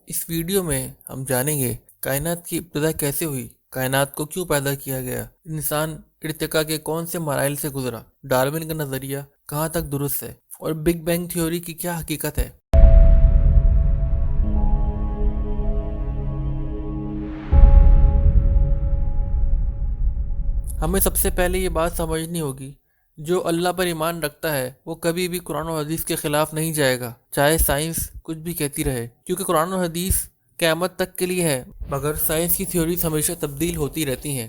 اس video میں ہم جانیں گے کائنات کی ابتدا کیسے ہوئی، کائنات کو کیوں پیدا کیا گیا، انسان ارتقاء کے کون سے مراحل سے گزرا، ڈارون کا نظریہ کہاں تک درست ہے اور بگ بینگ تھیوری کی کیا حقیقت ہے۔ ہمیں سب سے پہلے یہ بات سمجھنی ہوگی، جو اللہ پر ایمان رکھتا ہے وہ کبھی بھی قرآن و حدیث کے خلاف نہیں جائے گا، چاہے سائنس کچھ بھی کہتی رہے، کیونکہ قرآن و حدیث قیامت تک کے لیے ہے، مگر سائنس کی تھیوریز ہمیشہ تبدیل ہوتی رہتی ہیں،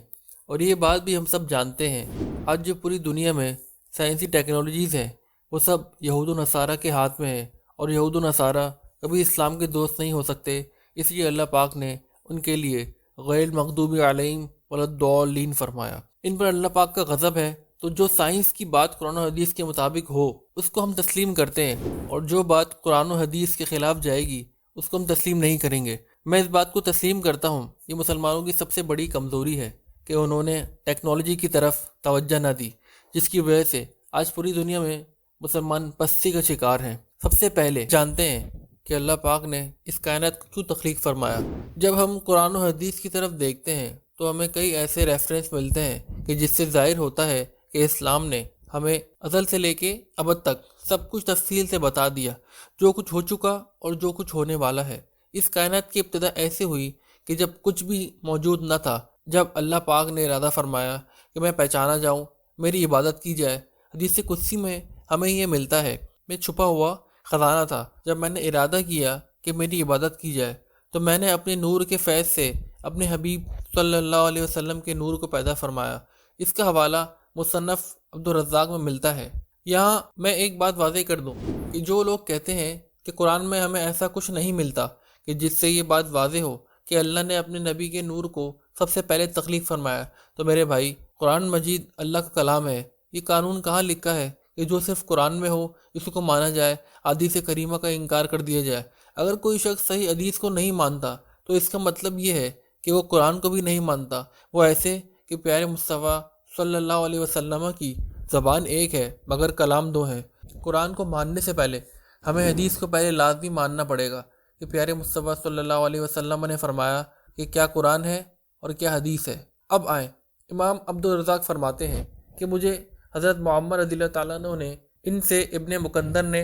اور یہ بات بھی ہم سب جانتے ہیں۔ آج جو پوری دنیا میں سائنسی ٹیکنالوجیز ہیں وہ سب یہود و نصارہ کے ہاتھ میں ہے، اور یہود و نصارہ کبھی اسلام کے دوست نہیں ہو سکتے، اس لیے اللہ پاک نے ان کے لیے غیر المغضوب علیہم ولا الضالین فرمایا۔ ان پر اللہ پاک کا غضب ہے، تو جو سائنس کی بات قرآن و حدیث کے مطابق ہو اس کو ہم تسلیم کرتے ہیں، اور جو بات قرآن و حدیث کے خلاف جائے گی اس کو ہم تسلیم نہیں کریں گے۔ میں اس بات کو تسلیم کرتا ہوں، یہ مسلمانوں کی سب سے بڑی کمزوری ہے کہ انہوں نے ٹیکنالوجی کی طرف توجہ نہ دی، جس کی وجہ سے آج پوری دنیا میں مسلمان پستی کا شکار ہیں۔ سب سے پہلے جانتے ہیں کہ اللہ پاک نے اس کائنات کو کیوں تخلیق فرمایا۔ جب ہم قرآن و حدیث کی طرف دیکھتے ہیں تو ہمیں کئی ایسے ریفرنس ملتے ہیں کہ جس سے ظاہر ہوتا ہے کہ اسلام نے ہمیں ازل سے لے کے ابد تک سب کچھ تفصیل سے بتا دیا، جو کچھ ہو چکا اور جو کچھ ہونے والا ہے۔ اس کائنات کی ابتدا ایسے ہوئی کہ جب کچھ بھی موجود نہ تھا، جب اللہ پاک نے ارادہ فرمایا کہ میں پہچانا جاؤں، میری عبادت کی جائے۔ حدیث قدسی میں ہمیں یہ ملتا ہے، میں چھپا ہوا خزانہ تھا، جب میں نے ارادہ کیا کہ میری عبادت کی جائے تو میں نے اپنے نور کے فیض سے اپنے حبیب صلی اللہ علیہ وسلم کے نور کو پیدا فرمایا۔ اس کا حوالہ مصنف عبدالرزاق میں ملتا ہے۔ یہاں میں ایک بات واضح کر دوں کہ جو لوگ کہتے ہیں کہ قرآن میں ہمیں ایسا کچھ نہیں ملتا کہ جس سے یہ بات واضح ہو کہ اللہ نے اپنے نبی کے نور کو سب سے پہلے تخلیق فرمایا، تو میرے بھائی، قرآن مجید اللہ کا کلام ہے۔ یہ قانون کہاں لکھا ہے کہ جو صرف قرآن میں ہو اس کو مانا جائے، حدیث کریمہ کا انکار کر دیا جائے؟ اگر کوئی شخص صحیح حدیث کو نہیں مانتا تو اس کا مطلب یہ ہے کہ وہ قرآن کو بھی نہیں مانتا۔ وہ ایسے کہ پیارے مصطفیٰ صلی اللہ علیہ وسلم کی زبان ایک ہے مگر کلام دو ہیں۔ قرآن کو ماننے سے پہلے ہمیں حدیث کو پہلے لازمی ماننا پڑے گا کہ پیارے مصطفیٰ صلی اللہ علیہ وسلم نے فرمایا کہ کیا قرآن ہے اور کیا حدیث ہے۔ اب آئیں، امام عبدالرزاق فرماتے ہیں کہ مجھے حضرت معمر رضی اللہ تعالیٰ عنہ نے، ان سے ابن مکندر نے،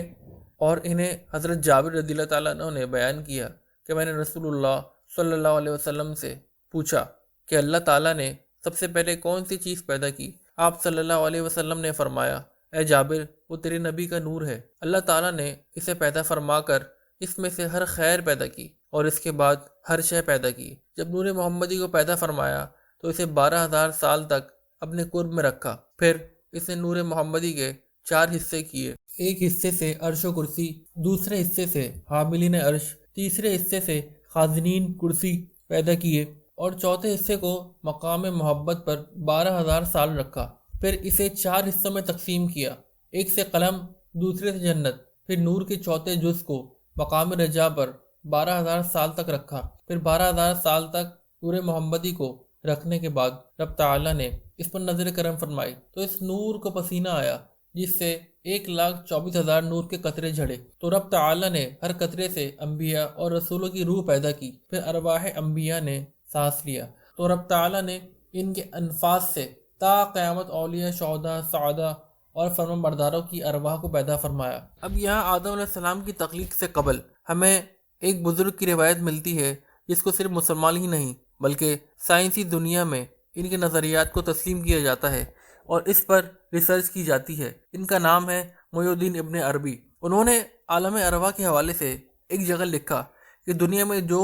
اور انہیں حضرت جابر رضی اللہ تعالیٰ عنہ نے بیان کیا کہ میں نے رسول اللہ صلی اللہ علیہ وسلم سے پوچھا کہ اللہ تعالیٰ نے سب سے پہلے کون سی چیز پیدا کی؟ آپ صلی اللہ علیہ وسلم نے فرمایا، اے جابر، وہ تیرے نبی کا نور ہے۔ اللہ تعالیٰ نے اسے پیدا فرما کر اس میں سے ہر خیر پیدا کی اور اس کے بعد ہر شے پیدا کی۔ جب نور محمدی کو پیدا فرمایا تو اسے 12,000 سال تک اپنے قرب میں رکھا، پھر اس نے نور محمدی کے 4 حصے کیے۔ ایک حصے سے عرش و کرسی، دوسرے حصے سے حاملین عرش، تیسرے حصے سے خازنین کرسی پیدا کیے، اور چوتھے حصے کو مقام محبت پر 12,000 سال رکھا۔ پھر اسے 4 حصوں میں تقسیم کیا، ایک سے قلم، دوسرے سے جنت۔ پھر نور کے چوتھے جز کو مقام رجا پر 12,000 سال تک رکھا۔ پھر 12,000 سال تک نور محمدی کو رکھنے کے بعد رب تعالیٰ نے اس پر نظر کرم فرمائی تو اس نور کو پسینہ آیا، جس سے 1,24,000 نور کے قطرے جھڑے، تو رب تعالیٰ نے ہر قطرے سے انبیاء اور رسولوں کی روح پیدا کی۔ پھر ارواح انبیاء نے سانس لیا، تو رب تعالیٰ نے ان کے انفاس سے تا قیامت اولیاء، شہداء، سعداء اور فرمان برداروں کی ارواح کو پیدا فرمایا۔ اب یہاں آدم علیہ السلام کی تخلیق سے قبل ہمیں ایک بزرگ کی روایت ملتی ہے، جس کو صرف مسلمان ہی نہیں بلکہ سائنسی دنیا میں ان کے نظریات کو تسلیم کیا جاتا ہے اور اس پر ریسرچ کی جاتی ہے۔ ان کا نام ہے محی الدین ابن عربی۔ انہوں نے عالم ارواح کے حوالے سے ایک جگہ لکھا کہ دنیا میں جو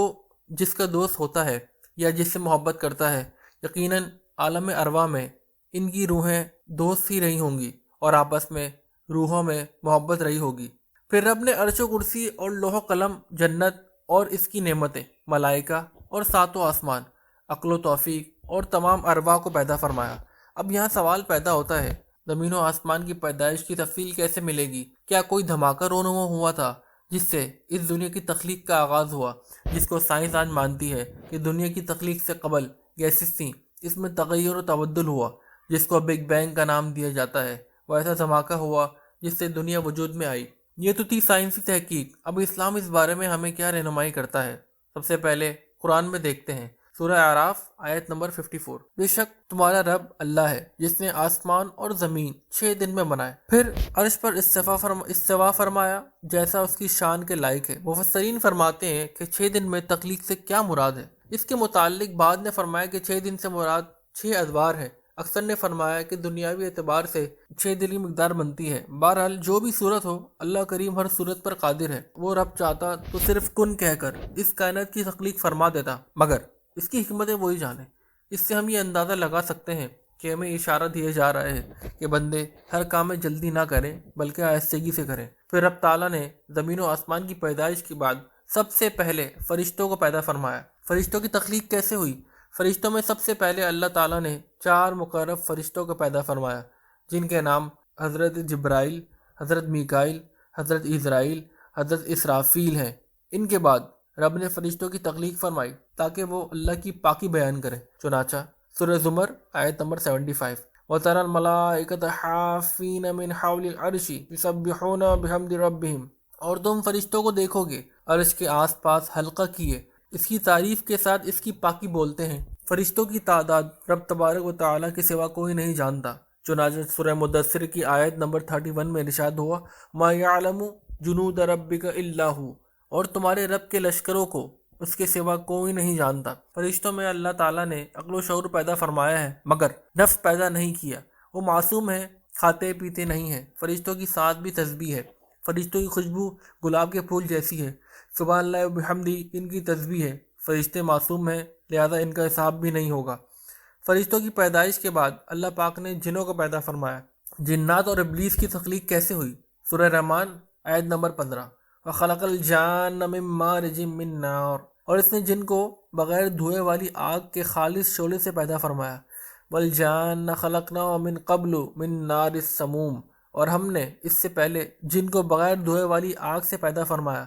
جس کا دوست ہوتا ہے یا جس سے محبت کرتا ہے، یقیناً عالم ارواح میں ان کی روحیں دوست ہی رہی ہوں گی اور آپس میں روحوں میں محبت رہی ہوگی۔ پھر رب نے عرش و کرسی اور لوح و قلم، جنت اور اس کی نعمتیں، ملائکہ اور 7 آسمان، عقل و توفیق اور تمام ارواح کو پیدا فرمایا۔ اب یہاں سوال پیدا ہوتا ہے، زمین و آسمان کی پیدائش کی تفصیل کیسے ملے گی؟ کیا کوئی دھماکہ رونما ہوا تھا جس سے اس دنیا کی تخلیق کا آغاز ہوا، جس کو سائنس آج مانتی ہے کہ دنیا کی تخلیق سے قبل گیسز تھیں، اس میں تغیر و تبدل ہوا جس کو بگ بینگ کا نام دیا جاتا ہے؟ وہ ایسا دھماکہ ہوا جس سے دنیا وجود میں آئی۔ یہ تو تھی سائنسی تحقیق۔ اب اسلام اس بارے میں ہمیں کیا رہنمائی کرتا ہے؟ سب سے پہلے قرآن میں دیکھتے ہیں سورہ اعراف آیت نمبر 54۔ بے شک تمہارا رب اللہ ہے جس نے آسمان اور زمین 6 دن میں بنائے، پھر عرش پر استوا فرمایا جیسا اس کی شان کے لائق ہے۔ مفسرین فرماتے ہیں کہ 6 دن میں تخلیق سے کیا مراد ہے۔ اس کے متعلق بعض نے فرمایا کہ 6 دن سے مراد 6 ادوار ہے، اکثر نے فرمایا کہ دنیاوی اعتبار سے 6 دن کی مقدار بنتی ہے۔ بہرحال جو بھی صورت ہو، اللہ کریم ہر صورت پر قادر ہے۔ وہ رب چاہتا تو صرف کن کہہ کر اس کائنات کی تخلیق فرما دیتا، مگر اس کی حکمتیں وہی جانے۔ اس سے ہم یہ اندازہ لگا سکتے ہیں کہ ہمیں اشارہ دیا جا رہا ہے کہ بندے ہر کام میں جلدی نہ کریں بلکہ آہستگی سے کریں۔ پھر رب تعالیٰ نے زمین و آسمان کی پیدائش کے بعد سب سے پہلے فرشتوں کو پیدا فرمایا۔ فرشتوں کی تخلیق کیسے ہوئی؟ فرشتوں میں سب سے پہلے اللہ تعالیٰ نے 4 مقرب فرشتوں کو پیدا فرمایا، جن کے نام حضرت جبرائیل، حضرت میکائیل، حضرت عزرائیل، حضرت اسرافیل ہیں۔ ان کے بعد رب نے فرشتوں کی تخلیق فرمائی تاکہ وہ اللہ کی پاکی بیان کریں۔ چنانچہ سورہ زمر آیت نمبر 75۔ وَتَرَى الْمَلَائِكَةَ حَافِّينَ مِنْ حَوْلِ الْعَرْشِ يُسَبِّحُونَ بِحَمْدِ رَبِّهِمْ، اور تم فرشتوں کو دیکھو گے عرش کے آس پاس حلقہ کیے اس کی تعریف کے ساتھ اس کی پاکی بولتے ہیں۔ فرشتوں کی تعداد رب تبارک و تعالیٰ کے سوا کوئی نہیں جانتا۔ چنانچہ سورہ مدثر کی آیت نمبر 31 میں ارشاد ہوا مَا يَعْلَمُ جُنُودَ رَبِّكَ إِلَّا هُوَ، اور تمہارے رب کے لشکروں کو اس کے سوا کوئی نہیں جانتا۔ فرشتوں میں اللہ تعالیٰ نے عقل و شعور پیدا فرمایا ہے مگر نفس پیدا نہیں کیا۔ وہ معصوم ہیں، کھاتے پیتے نہیں ہیں۔ فرشتوں کی سانس بھی تسبیح ہے۔ فرشتوں کی خوشبو گلاب کے پھول جیسی ہے۔ سبحان اللہ و بحمدی ان کی تسبیح ہے۔ فرشتے معصوم ہیں، لہذا ان کا حساب بھی نہیں ہوگا۔ فرشتوں کی پیدائش کے بعد اللہ پاک نے جنوں کو پیدا فرمایا۔ جنات اور ابلیس کی تخلیق کیسے ہوئی؟ سورہ رحمان آیت نمبر 15۔ وَخَلَقَ الْجَانَّ مِن مَّارِجٍ مِّن نَّارٍ، اور اس نے جن کو بغیر دھوئے والی آگ کے خالص شعلے سے پیدا فرمایا۔ وَالْجَانَّ خَلَقْنَاهُ مِن قَبْلُ مِن نَّارِ السَّمُومِ، اور ہم نے اس سے پہلے جن کو بغیر دھوئے والی آگ سے پیدا فرمایا۔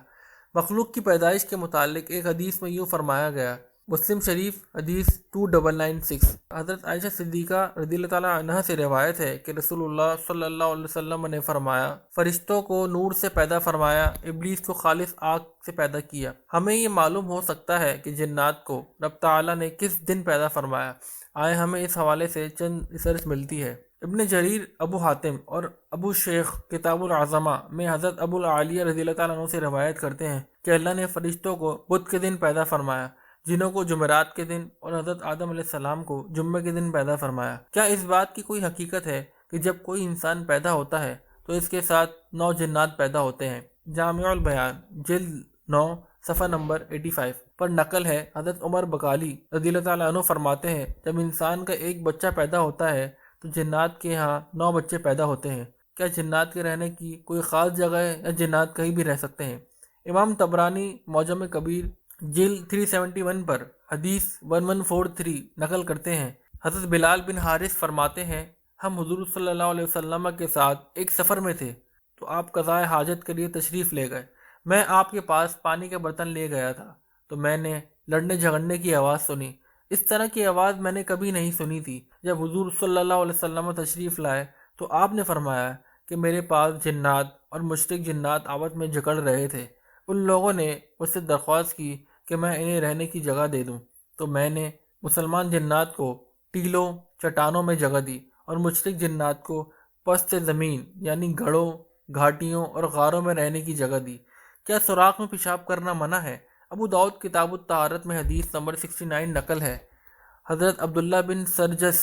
مخلوق کی پیدائش کے متعلق ایک حدیث میں یوں فرمایا گیا، مسلم شریف حدیث 2996۔ حضرت عائشہ صدیقہ رضی اللہ تعالیٰ عنہ سے روایت ہے کہ رسول اللہ صلی اللہ علیہ وسلم نے فرمایا، فرشتوں کو نور سے پیدا فرمایا، ابلیس کو خالص آگ سے پیدا کیا۔ ہمیں یہ معلوم ہو سکتا ہے کہ جنات کو رب تعالیٰ نے کس دن پیدا فرمایا، آئے ہمیں اس حوالے سے چند ریسرچ ملتی ہے۔ ابن جریر، ابو حاتم اور ابو شیخ کتاب العظمہ میں حضرت ابو العالیہ رضی اللہ تعالیٰ عنہ سے روایت کرتے ہیں کہ اللہ نے فرشتوں کو بدھ کے دن پیدا فرمایا، جنوں کو جمعرات کے دن، اور حضرت آدم علیہ السلام کو جمعے کے دن پیدا فرمایا۔ کیا اس بات کی کوئی حقیقت ہے کہ جب کوئی انسان پیدا ہوتا ہے تو اس کے ساتھ 9 جنات پیدا ہوتے ہیں؟ جامع البیان جلد 9 صفحہ نمبر 85 پر نقل ہے۔ حضرت عمر بقالی رضی اللہ تعالیٰ عنہ فرماتے ہیں، جب انسان کا ایک بچہ پیدا ہوتا ہے تو جنات کے ہاں 9 بچے پیدا ہوتے ہیں۔ کیا جنات کے رہنے کی کوئی خاص جگہ ہے یا جنات کہیں بھی رہ سکتے ہیں؟ امام طبرانی معجم کبیر جلد 371 پر حدیث 1143 نقل کرتے ہیں، حضرت بلال بن حارث فرماتے ہیں، ہم حضور صلی اللہ علیہ وسلم کے ساتھ ایک سفر میں تھے تو آپ قضاء حاجت کے لیے تشریف لے گئے۔ میں آپ کے پاس پانی کے برتن لے گیا تھا تو میں نے لڑنے جھگڑنے کی آواز سنی۔ اس طرح کی آواز میں نے کبھی نہیں سنی تھی۔ جب حضور صلی اللہ علیہ وسلم تشریف لائے تو آپ نے فرمایا کہ میرے پاس جنات اور مشرک جنات آپس میں جھگڑ رہے تھے۔ ان لوگوں نے مجھ سے درخواست کی کہ میں انہیں رہنے کی جگہ دے دوں، تو میں نے مسلمان جنات کو ٹیلوں چٹانوں میں جگہ دی اور مشرک جنات کو پست زمین یعنی گڑھوں، گھاٹیوں اور غاروں میں رہنے کی جگہ دی۔ کیا سوراخ میں پیشاب کرنا منع ہے؟ ابو داؤد کتاب الطہارت میں حدیث نمبر 69 نقل ہے۔ حضرت عبداللہ بن سرجس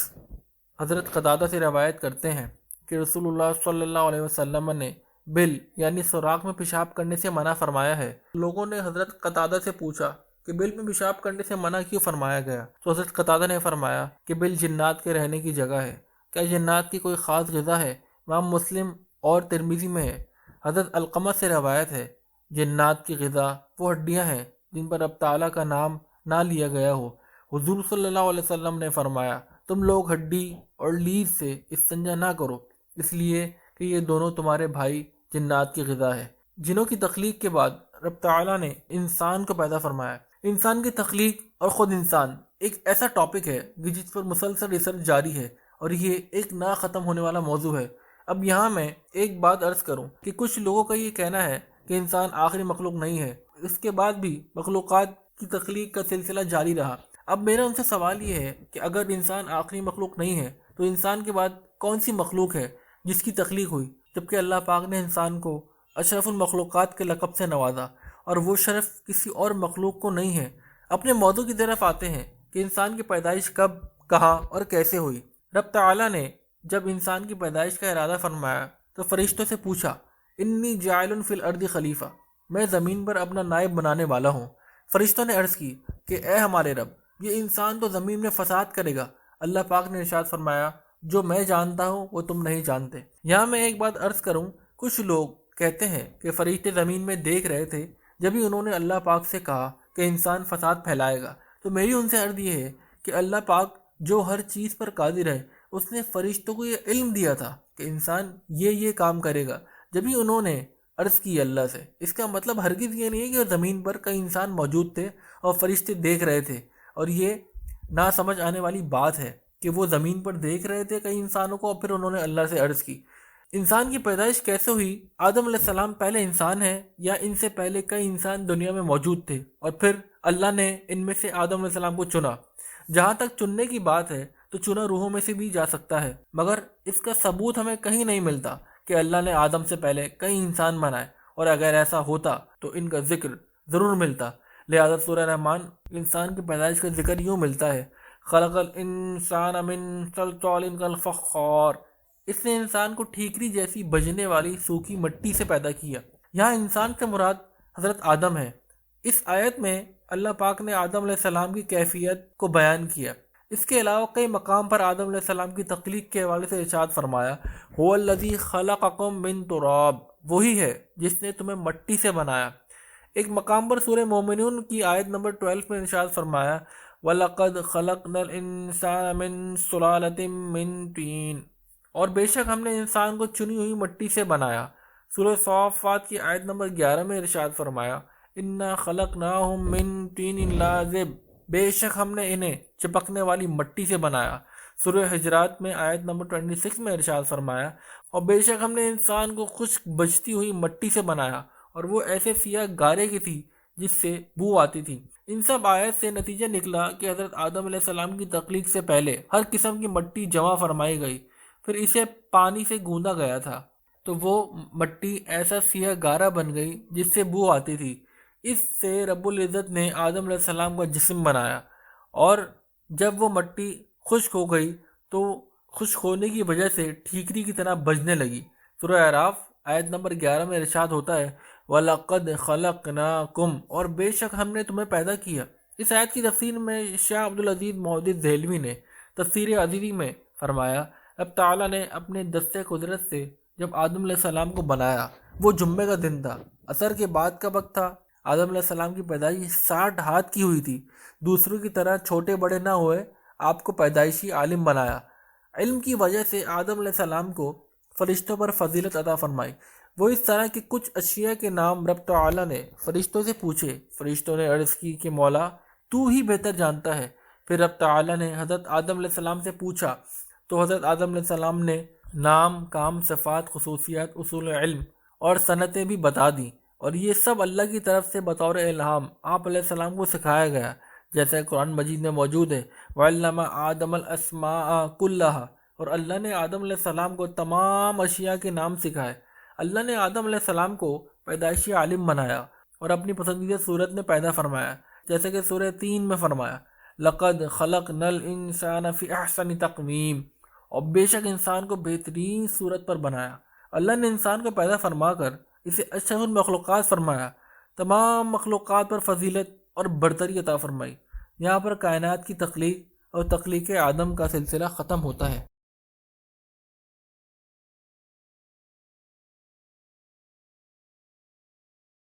حضرت قتادہ سے روایت کرتے ہیں کہ رسول اللہ صلی اللہ علیہ وسلم نے بل یعنی سوراخ میں پیشاب کرنے سے منع فرمایا ہے۔ لوگوں نے حضرت قتادہ سے پوچھا کہ بل میں پیشاب کرنے سے منع کیوں فرمایا گیا؟ تو حضرت قتادہ نے فرمایا کہ بل جنات کے رہنے کی جگہ ہے۔ کیا جنات کی کوئی خاص غذا ہے؟ امام مسلم اور ترمذی میں ہے۔ حضرت علقمہ سے روایت ہے، جنات کی غذا وہ ہڈیاں ہیں جن پر اب تعالیٰ کا نام نہ لیا گیا ہو۔ حضور صلی اللہ علیہ وسلم نے فرمایا، تم لوگ ہڈی اور لیز سے استنجا نہ کرو، اس لیے کہ یہ دونوں تمہارے بھائی جنات کی غذا ہے۔ جنوں کی تخلیق کے بعد رب تعالیٰ نے انسان کو پیدا فرمایا۔ انسان کی تخلیق اور خود انسان ایک ایسا ٹاپک ہے کہ جس پر مسلسل ریسرچ جاری ہے اور یہ ایک نہ ختم ہونے والا موضوع ہے۔ اب یہاں میں ایک بات عرض کروں کہ کچھ لوگوں کا یہ کہنا ہے کہ انسان آخری مخلوق نہیں ہے، اس کے بعد بھی مخلوقات کی تخلیق کا سلسلہ جاری رہا۔ اب میرا ان سے سوال یہ ہے کہ اگر انسان آخری مخلوق نہیں ہے تو انسان کے بعد کون سی مخلوق ہے جس کی تخلیق ہوئی، جبکہ اللہ پاک نے انسان کو اشرف المخلوقات کے لقب سے نوازا اور وہ شرف کسی اور مخلوق کو نہیں ہے۔ اپنے موضوع کی طرف آتے ہیں کہ انسان کی پیدائش کب، کہاں اور کیسے ہوئی۔ رب تعالیٰ نے جب انسان کی پیدائش کا ارادہ فرمایا تو فرشتوں سے پوچھا، انی جاعل فی الارض خلیفہ، میں زمین پر اپنا نائب بنانے والا ہوں۔ فرشتوں نے عرض کی کہ اے ہمارے رب، یہ انسان تو زمین میں فساد کرے گا۔ اللہ پاک نے ارشاد فرمایا، جو میں جانتا ہوں وہ تم نہیں جانتے۔ یہاں میں ایک بات عرض کروں، کچھ لوگ کہتے ہیں کہ فرشتے زمین میں دیکھ رہے تھے جبھی انہوں نے اللہ پاک سے کہا کہ انسان فساد پھیلائے گا۔ تو میری ان سے عرض یہ ہے کہ اللہ پاک جو ہر چیز پر قادر ہے، اس نے فرشتوں کو یہ علم دیا تھا کہ انسان یہ کام کرے گا، جبھی انہوں نے عرض کی اللہ سے۔ اس کا مطلب ہرگز یہ نہیں ہے کہ زمین پر کئی انسان موجود تھے اور فرشتے دیکھ رہے تھے، اور یہ نہ سمجھ آنے والی بات ہے کہ وہ زمین پر دیکھ رہے تھے کئی انسانوں کو اور پھر انہوں نے اللہ سے عرض کی۔ انسان کی پیدائش کیسے ہوئی؟ آدم علیہ السلام پہلے انسان ہیں یا ان سے پہلے کئی انسان دنیا میں موجود تھے اور پھر اللہ نے ان میں سے آدم علیہ السلام کو چنا؟ جہاں تک چننے کی بات ہے تو چنا روحوں میں سے بھی جا سکتا ہے، مگر اس کا ثبوت ہمیں کہیں نہیں ملتا کہ اللہ نے آدم سے پہلے کئی انسان بنائے، اور اگر ایسا ہوتا تو ان کا ذکر ضرور ملتا۔ لہذا سورہ رحمان انسان کی پیدائش کا ذکر یوں ملتا ہے، خلق الانسان من صلصال کالفخار، اس نے انسان کو ٹھیکری جیسی بجنے والی سوکھی مٹی سے پیدا کیا۔ یہاں انسان سے مراد حضرت آدم ہے۔ اس آیت میں اللہ پاک نے آدم علیہ السلام کی کیفیت کو بیان کیا۔ اس کے علاوہ کئی مقام پر آدم علیہ السلام کی تخلیق کے حوالے سے ارشاد فرمایا، هو الذی خلقکم من تراب، وہی ہے جس نے تمہیں مٹی سے بنایا۔ ایک مقام پر سورہ مومنون کی آیت نمبر 12 میں ارشاد فرمایا، وَلَقَدْ خَلَقْنَا الْإِنسَانَ مِنْ سُلَالَةٍ مِنْ طِينٍ، اور بے شک ہم نے انسان کو چنی ہوئی مٹی سے بنایا۔ سورہ صافات کی آیت نمبر 11 میں ارشاد فرمایا، اِنَّا خَلَقْنَاهُم مِّن طِينٍ لَازِبٍ، بے شک ہم نے انہیں چپکنے والی مٹی سے بنایا۔ سورہ حجرات میں آیت نمبر 26 میں ارشاد فرمایا، اور بے شک ہم نے انسان کو خشک بجتی ہوئی مٹی سے بنایا، اور وہ ایسے سیاہ گارے کی تھی جس سے بو آتی تھی۔ ان سب آیت سے نتیجہ نکلا کہ حضرت آدم علیہ السلام کی تخلیق سے پہلے ہر قسم کی مٹی جمع فرمائی گئی، پھر اسے پانی سے گوندا گیا تھا تو وہ مٹی ایسا سیاہ گارا بن گئی جس سے بو آتی تھی۔ اس سے رب العزت نے آدم علیہ السلام کا جسم بنایا، اور جب وہ مٹی خشک ہو گئی تو خشک ہونے کی وجہ سے ٹھیکری کی طرح بجنے لگی۔ سورہ اعراف آیت نمبر 11 میں ارشاد ہوتا ہے، وَلَقَدْ خَلَقْنَاكُمْ، اور بے شک ہم نے تمہیں پیدا کیا۔ اس آیت کی تفسیر میں شاہ عبدالعزیز محدث دہلوی نے تفسیر عزیزی میں فرمایا، اب تعالیٰ نے اپنے دست قدرت سے جب آدم علیہ السلام کو بنایا، وہ جمعے کا دن تھا، عصر کے بعد کا وقت تھا۔ آدم علیہ السلام کی پیدائش 60 ہاتھ کی ہوئی تھی، دوسروں کی طرح چھوٹے بڑے نہ ہوئے، آپ کو پیدائشی عالم بنایا۔ علم کی وجہ سے آدم علیہ السلام کو فرشتوں پر فضیلت عطا فرمائی۔ وہ اس طرح کہ کچھ اشیاء کے نام رب تعالیٰ نے فرشتوں سے پوچھے، فرشتوں نے عرض کی کہ مولا تو ہی بہتر جانتا ہے۔ پھر رب تعالیٰ نے حضرت آدم علیہ السلام سے پوچھا تو حضرت آدم علیہ السلام نے نام، کام، صفات، خصوصیات، اصول علم اور صنعتیں بھی بتا دیں، اور یہ سب اللہ کی طرف سے بطور الہام آپ علیہ السلام کو سکھایا گیا، جیسا قرآن مجید میں موجود ہے، وَعَلَّمَ آدَمَ الْأَسْمَاءَ كُلَّهَا، اور اللہ نے آدم علیہ السلام کو تمام اشیاء کے نام سکھائے۔ اللہ نے آدم علیہ السلام کو پیدائشی عالم بنایا اور اپنی پسندیدہ صورت میں پیدا فرمایا، جیسے کہ سورہ 3 میں فرمایا، لَقَدْ خَلَقْنَا الْإِنسَانَ فِي أَحْسَنِ تَقْوِيمٍ، اور بے شک انسان کو بہترین صورت پر بنایا۔ اللہ نے انسان کو پیدا فرما کر اسے اشرف المخلوقات فرمایا، تمام مخلوقات پر فضیلت اور برتری عطا فرمائی۔ یہاں پر کائنات کی تخلیق اور تخلیق آدم کا سلسلہ ختم ہوتا ہے۔